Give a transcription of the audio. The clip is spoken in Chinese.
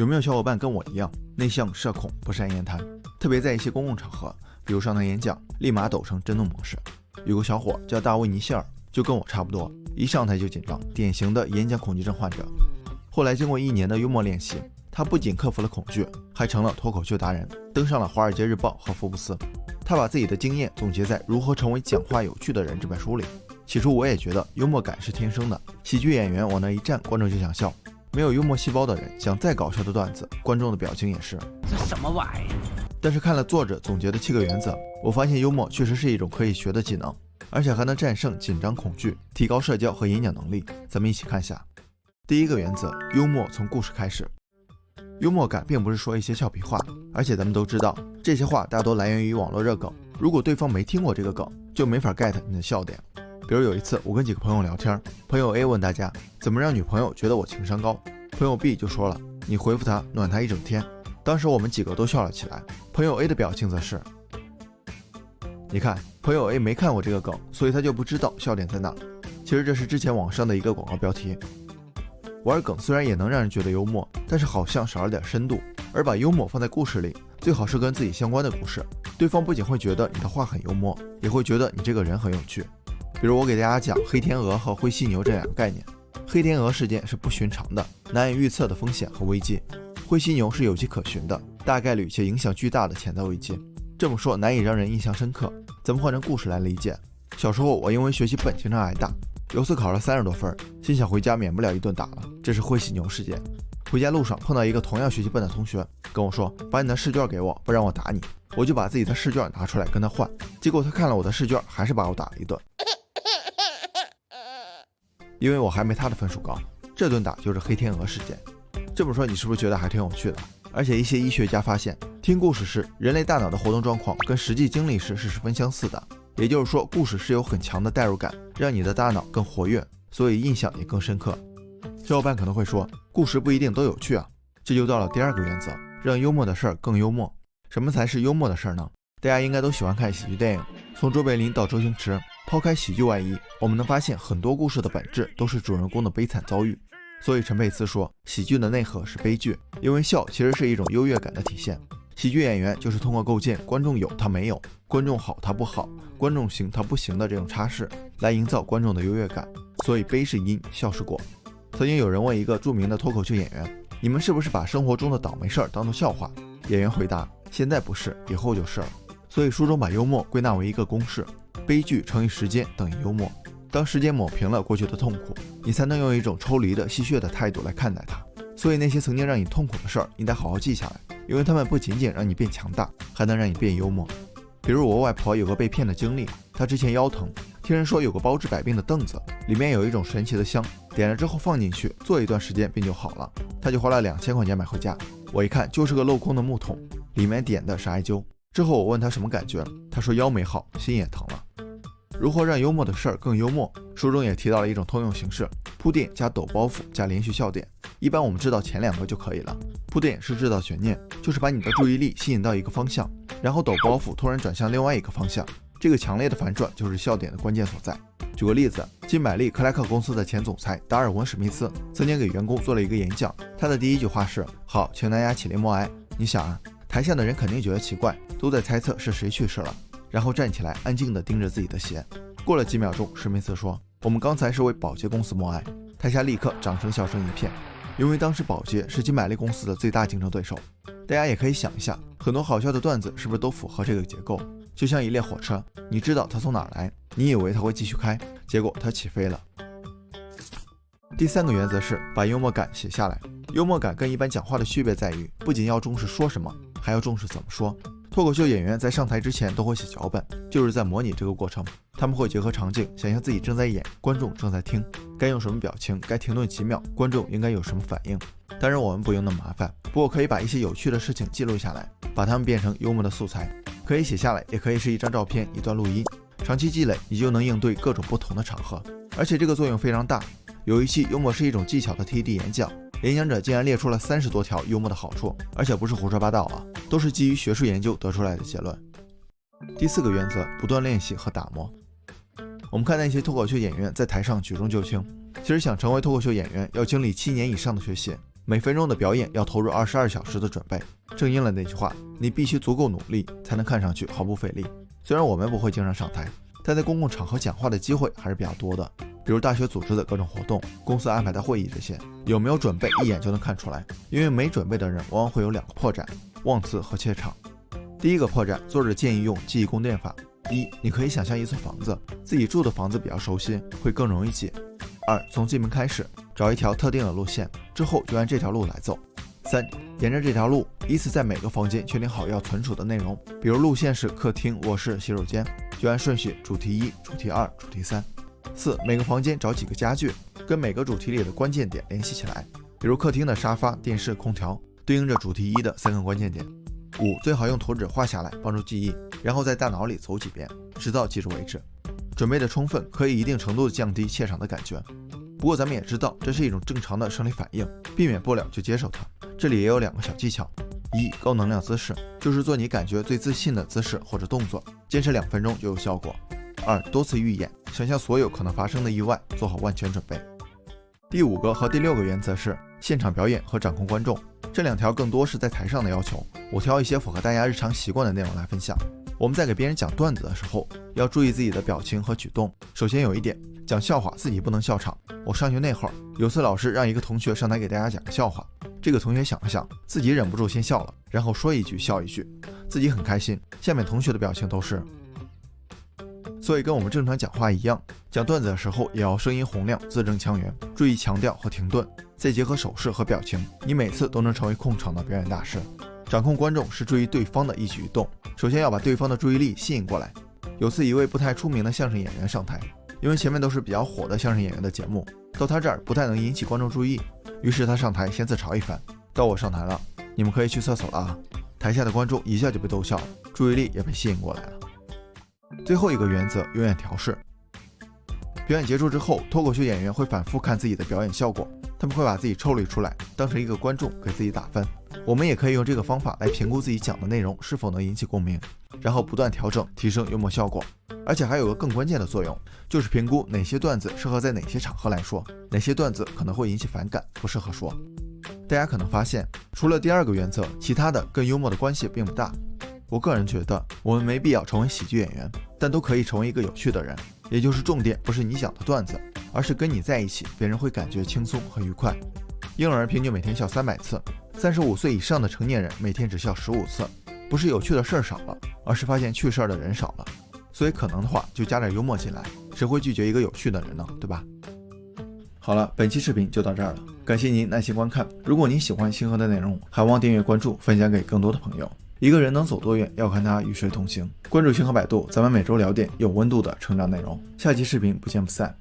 有没有小伙伴跟我一样，内向社恐，不善言谈，特别在一些公共场合，比如上台演讲，立马抖成震动模式？有个小伙叫大卫尼希尔，就跟我差不多，一上台就紧张，典型的演讲恐惧症患者。后来经过1年的幽默练习，他不仅克服了恐惧，还成了脱口秀达人，登上了《华尔街日报》和《福布斯》。他把自己的经验总结在《如何成为讲话有趣的人》这本书里。起初我也觉得幽默感是天生的，喜剧演员往那一站，观众就想笑。没有幽默细胞的人，讲再搞笑的段子，观众的表情也是这什么玩意？但是看了作者总结的7个原则，我发现幽默确实是一种可以学的技能，而且还能战胜紧张恐惧，提高社交和演讲能力。咱们一起看一下。第一个原则，幽默从故事开始。幽默感并不是说一些俏皮话，而且咱们都知道，这些话大多来源于网络热梗，如果对方没听过这个梗，就没法 get 你的笑点。比如有一次我跟几个朋友聊天，朋友 A 问大家怎么让女朋友觉得我情商高，朋友 B 就说了，你回复她，暖她一整天。当时我们几个都笑了起来，朋友 A 的表情则是，你看朋友 A 没看过这个梗，所以他就不知道笑点在哪。其实这是之前网上的一个广告标题。玩梗虽然也能让人觉得幽默，但是好像少了点深度，而把幽默放在故事里，最好是跟自己相关的故事，对方不仅会觉得你的话很幽默，也会觉得你这个人很有趣。比如我给大家讲黑天鹅和灰犀牛这2个概念。黑天鹅事件是不寻常的，难以预测的风险和危机，灰犀牛是有迹可循的，大概率且影响巨大的潜在危机。这么说难以让人印象深刻，咱们换成故事来理解。小时候我因为学习笨经常挨打，有次考了30多分，心想回家免不了一顿打了，这是灰犀牛事件。回家路上碰到一个同样学习笨的同学，跟我说把你的试卷给我，不然我打你。我就把自己的试卷拿出来跟他换，结果他看了我的试卷，还是把我打了一顿。因为我还没他的分数高，这顿打就是黑天鹅事件。这么说你是不是觉得还挺有趣的？而且一些医学家发现，听故事时人类大脑的活动状况跟实际经历时是十分相似的，也就是说故事是有很强的代入感，让你的大脑更活跃，所以印象也更深刻。小伙伴可能会说，故事不一定都有趣啊，这就到了第2个原则，让幽默的事儿更幽默。什么才是幽默的事儿呢？大家应该都喜欢看喜剧电影，从卓别林到周星驰，抛开喜剧外衣，我们能发现很多故事的本质都是主人公的悲惨遭遇。所以陈佩斯说，喜剧的内核是悲剧，因为笑其实是一种优越感的体现。喜剧演员就是通过构建观众有他没有，观众好他不好，观众行他不行的这种差势，来营造观众的优越感。所以悲是因，笑是果。曾经有人问一个著名的脱口秀演员，你们是不是把生活中的倒霉事儿当作笑话？演员回答，现在不是，以后就是了。所以书中把幽默归纳为一个公式，悲剧乘以时间等于幽默。当时间抹平了过去的痛苦，你才能用一种抽离的戏谑的态度来看待它。所以那些曾经让你痛苦的事儿，你得好好记下来，因为它们不仅仅让你变强大，还能让你变幽默。比如我外婆有个被骗的经历，她之前腰疼，听人说有个包治百病的凳子，里面有一种神奇的香，点了之后放进去，坐一段时间病就好了。她就花了2000块钱买回家，我一看就是个镂空的木桶，里面点的是艾灸。之后我问他什么感觉，他说腰没好，心也疼了。如何让幽默的事儿更幽默？书中也提到了一种通用形式，铺垫加抖包袱加连续笑点。一般我们知道前2个就可以了。铺垫是制造悬念，就是把你的注意力吸引到一个方向，然后抖包袱突然转向另外一个方向，这个强烈的反转就是笑点的关键所在。举个例子，金百利克莱克公司的前总裁达尔文·史密斯曾经给员工做了一个演讲，他的第一句话是，好，请大家起立默哀。你想啊，台下的人肯定觉得奇怪，都在猜测是谁去世了，然后站起来安静地盯着自己的鞋。过了几秒钟，史密斯说，我们刚才是为宝洁公司默哀。台下立刻掌声笑声一片，因为当时宝洁是金百利公司的最大竞争对手。大家也可以想一下，很多好笑的段子是不是都符合这个结构？就像一列火车，你知道它从哪儿来，你以为它会继续开，结果它起飞了。第3个原则是把幽默感写下来。幽默感跟一般讲话的区别在于，不仅要重视说什么，还要重视怎么说。脱口秀演员在上台之前都会写脚本，就是在模拟这个过程。他们会结合场景，想象自己正在演，观众正在听，该用什么表情，该停顿几秒，观众应该有什么反应。当然我们不用那么麻烦，不过可以把一些有趣的事情记录下来，把它们变成幽默的素材。可以写下来，也可以是一张照片，一段录音。长期积累，你就能应对各种不同的场合，而且这个作用非常大。有一期幽默是一种技巧的 TED 演讲，演讲者竟然列出了30多条幽默的好处，而且不是胡说八道啊，都是基于学术研究得出来的结论。第4个原则，不断练习和打磨。我们看那些脱口秀演员在台上举重就轻，其实想成为脱口秀演员要经历7年以上的学习，每分钟的表演要投入22小时的准备。正应了那句话，你必须足够努力，才能看上去毫不费力。虽然我们不会经常上台，但在公共场合讲话的机会还是比较多的，比如大学组织的各种活动，公司安排的会议这些，有没有准备一眼就能看出来。因为没准备的人往往会有2个破绽：忘词和怯场。第一个破绽，作者建议用记忆宫殿法。1. 你可以想象一座房子，自己住的房子比较熟悉，会更容易记。2. 从进门开始，找一条特定的路线，之后就按这条路来走。3. 沿着这条路，依次在每个房间确定好要存储的内容，比如路线是客厅、卧室、洗手间，就按顺序主题1、主题2、主题3。4. 每个房间找几个家具，跟每个主题里的关键点联系起来，比如客厅的沙发、电视、空调，对应着主题1的3个关键点。5. 最好用图纸画下来，帮助记忆，然后在大脑里走几遍，直到记住为止。准备的充分，可以一定程度的降低怯场的感觉。不过咱们也知道，这是一种正常的生理反应，避免不了就接受它。这里也有2个小技巧： 1. 高能量姿势，就是做你感觉最自信的姿势或者动作，坚持2分钟就有效果。2. 多次预演，想象所有可能发生的意外，做好万全准备。第5个和第6个原则是现场表演和掌控观众，这2条更多是在台上的要求，我挑一些符合大家日常习惯的内容来分享。我们在给别人讲段子的时候，要注意自己的表情和举动。首先有一点，讲笑话自己不能笑场。我上学那会儿，有次老师让一个同学上台给大家讲个笑话，这个同学想了想，自己忍不住先笑了，然后说一句笑一句，自己很开心，下面同学的表情都是。所以跟我们正常讲话一样，讲段子的时候也要声音洪亮，字正腔圆，注意强调和停顿，再结合手势和表情，你每次都能成为控场的表演大师。掌控观众是注意对方的一举一动，首先要把对方的注意力吸引过来。有次一位不太出名的相声演员上台，因为前面都是比较火的相声演员的节目，到他这儿不太能引起观众注意，于是他上台先自嘲一番，到我上台了，你们可以去厕所了啊。台下的观众一下就被逗笑了，注意力也被吸引过来了。最后一个原则，永远调试。表演结束之后，脱口秀演员会反复看自己的表演效果，他们会把自己抽离出来，当成一个观众给自己打分。我们也可以用这个方法来评估自己讲的内容是否能引起共鸣，然后不断调整，提升幽默效果。而且还有个更关键的作用，就是评估哪些段子适合在哪些场合来说，哪些段子可能会引起反感，不适合说。大家可能发现，除了第2个原则，其他的跟幽默的关系并不大。我个人觉得，我们没必要成为喜剧演员，但都可以成为一个有趣的人。也就是重点不是你讲的段子，而是跟你在一起，别人会感觉轻松和愉快。婴儿平均每天笑300次，35岁以上的成年人每天只笑15次，不是有趣的事儿少了，而是发现趣事儿的人少了。所以可能的话，就加点幽默进来，谁会拒绝一个有趣的人呢？对吧？好了，本期视频就到这儿了，感谢您耐心观看。如果您喜欢星河的内容，还望订阅关注，分享给更多的朋友。一个人能走多远，要看他与谁同行。关注星河百度，咱们每周聊点有温度的成长内容。下期视频不见不散。